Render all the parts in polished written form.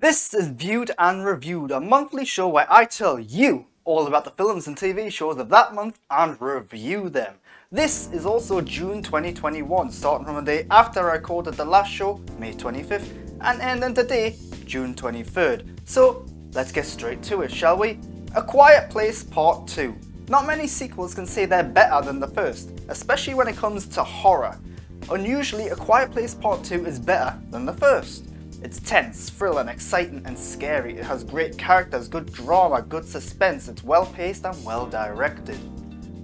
This is Viewed and Reviewed, a monthly show where I tell you all about the films and TV shows of that month and review them. This is also June 2021, starting from the day after I recorded the last show, May 25th, and ending today, June 23rd. So let's get straight to it, shall we? A Quiet Place Part 2. Not many sequels can say they're better than the first, especially when it comes to horror. Unusually, A Quiet Place Part 2 is better than the first. It's tense, thrilling, exciting and scary. It has great characters, good drama, good suspense. It's well paced and well directed.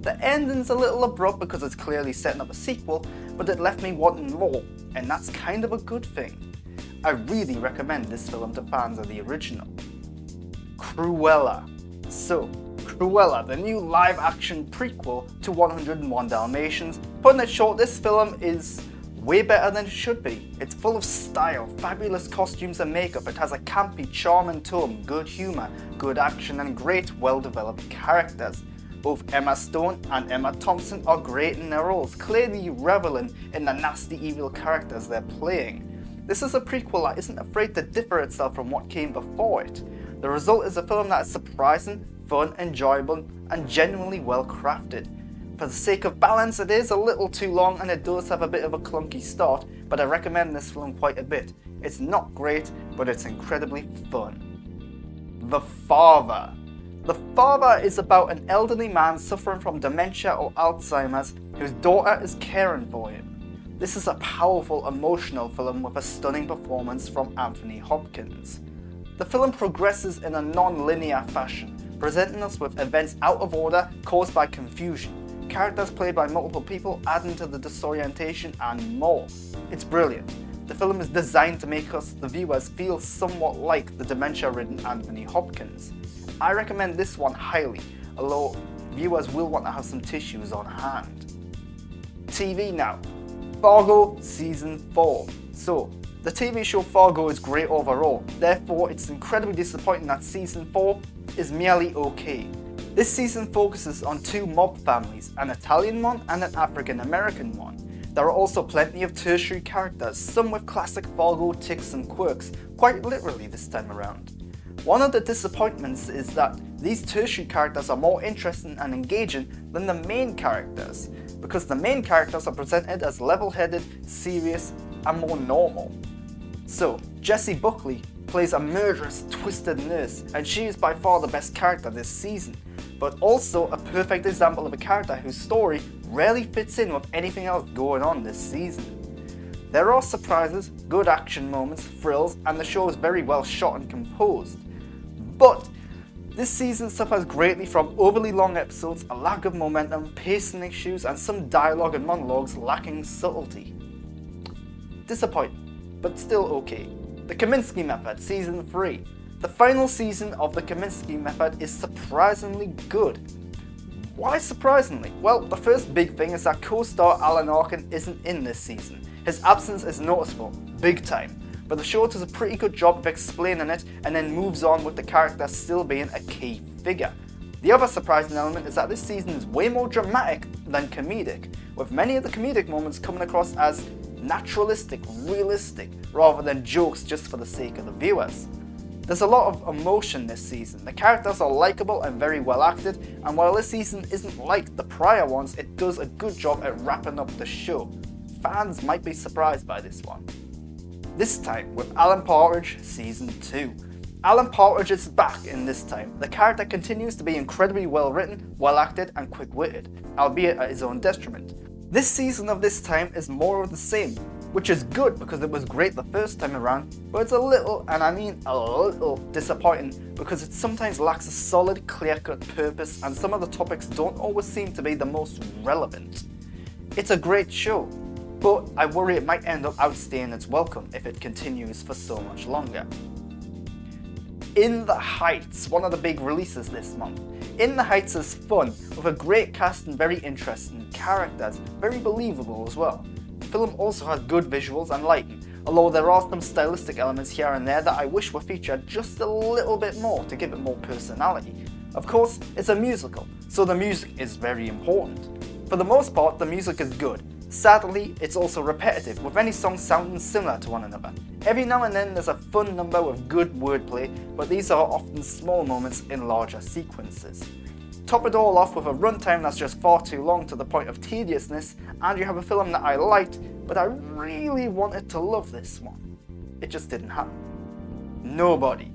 The ending's a little abrupt because it's clearly setting up a sequel, but it left me wanting more, and that's kind of a good thing. I really recommend this film to fans of the original. Cruella. So, Cruella, the new live-action prequel to 101 Dalmatians. Putting it short, this film is way better than it should be. It's full of style, fabulous costumes and makeup. It has a campy, charming tone, good humour, good action and great, well-developed characters. Both Emma Stone and Emma Thompson are great in their roles, clearly reveling in the nasty evil characters they're playing. This is a prequel that isn't afraid to differ itself from what came before it. The result is a film that is surprising, fun, enjoyable and genuinely well crafted. For the sake of balance, it is a little too long and it does have a bit of a clunky start, but I recommend this film quite a bit. It's not great, but it's incredibly fun. The Father. The Father is about an elderly man suffering from dementia or Alzheimer's whose daughter is caring for him. This is a powerful, emotional film with a stunning performance from Anthony Hopkins. The film progresses in a non-linear fashion, presenting us with events out of order caused by confusion, characters played by multiple people adding to the disorientation and more. It's brilliant. The film is designed to make us, the viewers, feel somewhat like the dementia-ridden Anthony Hopkins. I recommend this one highly, although viewers will want to have some tissues on hand. TV now. Fargo Season 4. So, the TV show Fargo is great overall, therefore it's incredibly disappointing that Season 4 is merely okay. This season focuses on two mob families, an Italian one and an African American one. There are also plenty of tertiary characters, some with classic Fargo tics and quirks, quite literally this time around. One of the disappointments is that these tertiary characters are more interesting and engaging than the main characters, because the main characters are presented as level-headed, serious and more normal. So, Jessie Buckley plays a murderous, twisted nurse, and she is by far the best character this season, but also a perfect example of a character whose story rarely fits in with anything else going on this season. There are surprises, good action moments, thrills, and the show is very well shot and composed. But this season suffers greatly from overly long episodes, a lack of momentum, pacing issues, and some dialogue and monologues lacking subtlety. Disappointing, but still okay. The Kominsky Method, Season 3. The final season of the Kominsky Method is surprisingly good. Why surprisingly? Well, the first big thing is that co-star Alan Arkin isn't in this season. His absence is noticeable, big time, but the show does a pretty good job of explaining it and then moves on with the character still being a key figure. The other surprising element is that this season is way more dramatic than comedic, with many of the comedic moments coming across as naturalistic, realistic, rather than jokes just for the sake of the viewers. There's a lot of emotion this season. The characters are likeable and very well acted, and while this season isn't like the prior ones, it does a good job at wrapping up the show. Fans might be surprised by this one. This time with Alan Partridge Season 2. Alan Partridge is back in this time. The character continues to be incredibly well written, well acted and quick-witted, albeit at his own detriment. This season of This Time is more of the same, which is good because it was great the first time around, but it's a little, and I mean a little, disappointing because it sometimes lacks a solid, clear-cut purpose and some of the topics don't always seem to be the most relevant. It's a great show, but I worry it might end up outstaying its welcome if it continues for so much longer. In the Heights, one of the big releases this month. In the Heights is fun, with a great cast and very interesting characters, very believable as well. The film also has good visuals and lighting, although there are some stylistic elements here and there that I wish were featured just a little bit more to give it more personality. Of course, it's a musical, so the music is very important. For the most part, the music is good. Sadly, it's also repetitive, with many songs sounding similar to one another. Every now and then there's a fun number with good wordplay, but these are often small moments in larger sequences. Top it all off with a runtime that's just far too long to the point of tediousness, and you have a film that I liked, but I really wanted to love this one. It just didn't happen. Nobody.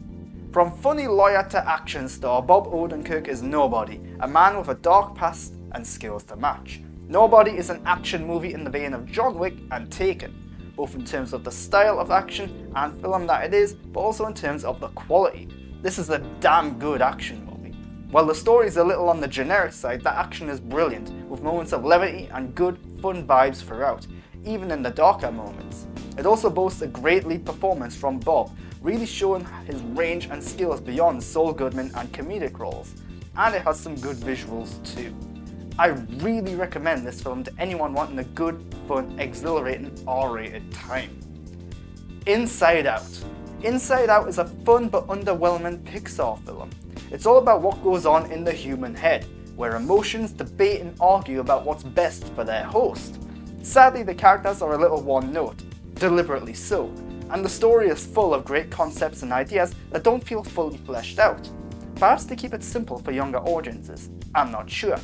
From funny lawyer to action star, Bob Odenkirk is Nobody, a man with a dark past and skills to match. Nobody is an action movie in the vein of John Wick and Taken, both in terms of the style of action and film that it is, but also in terms of the quality. This is a damn good action movie. While the story is a little on the generic side, the action is brilliant, with moments of levity and good, fun vibes throughout, even in the darker moments. It also boasts a great lead performance from Bob, really showing his range and skills beyond Saul Goodman and comedic roles, and it has some good visuals too. I really recommend this film to anyone wanting a good, fun, exhilarating R-rated time. Inside Out. Inside Out is a fun but underwhelming Pixar film. It's all about what goes on in the human head, where emotions debate and argue about what's best for their host. Sadly, the characters are a little one-note, deliberately so, and the story is full of great concepts and ideas that don't feel fully fleshed out. Perhaps they keep it simple for younger audiences, I'm not sure.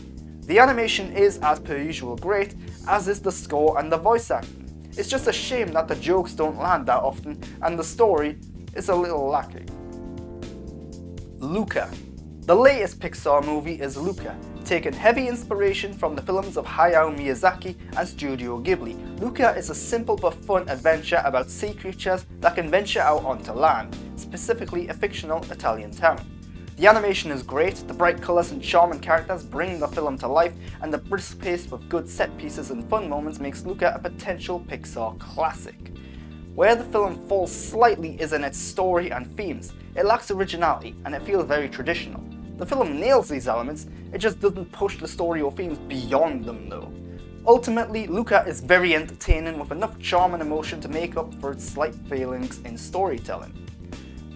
The animation is, as per usual, great, as is the score and the voice acting. It's just a shame that the jokes don't land that often and the story is a little lacking. Luca. The latest Pixar movie is Luca, taking heavy inspiration from the films of Hayao Miyazaki and Studio Ghibli. Luca is a simple but fun adventure about sea creatures that can venture out onto land, specifically a fictional Italian town. The animation is great, the bright colours and charming characters bring the film to life, and the brisk pace with good set pieces and fun moments makes Luca a potential Pixar classic. Where the film falls slightly is in its story and themes. It lacks originality and it feels very traditional. The film nails these elements, it just doesn't push the story or themes beyond them though. Ultimately, Luca is very entertaining with enough charm and emotion to make up for its slight failings in storytelling.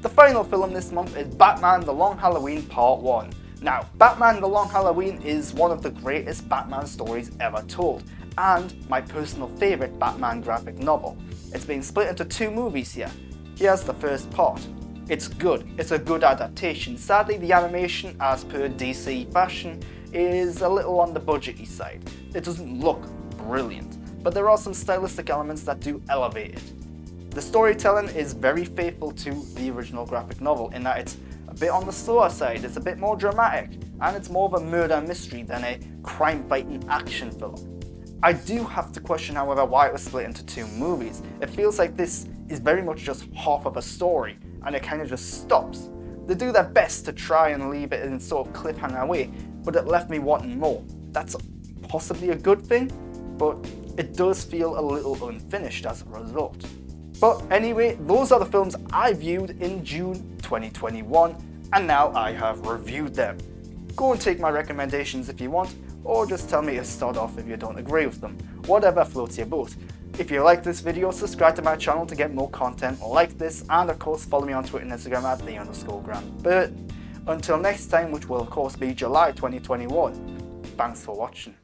The final film this month is Batman The Long Halloween Part 1. Now, Batman The Long Halloween is one of the greatest Batman stories ever told, and my personal favourite Batman graphic novel. It's been split into 2 movies here. Here's the first part. It's good, it's a good adaptation. Sadly, the animation, as per DC fashion, is a little on the budgety side. It doesn't look brilliant, but there are some stylistic elements that do elevate it. The storytelling is very faithful to the original graphic novel in that it's a bit on the slower side, it's a bit more dramatic, and it's more of a murder mystery than a crime-fighting action film. I do have to question, however, why it was split into 2 movies. It feels like this is very much just half of a story, and it kind of just stops. They do their best to try and leave it in sort of cliffhanger way, but it left me wanting more. That's possibly a good thing, but it does feel a little unfinished as a result. But anyway, those are the films I viewed in June 2021, and now I have reviewed them. Go and take my recommendations if you want, or just tell me to start off if you don't agree with them. Whatever floats your boat. If you like this video, subscribe to my channel to get more content like this, and of course follow me on Twitter and Instagram at @the_GrantBert. Until next time, which will of course be July 2021. Thanks for watching.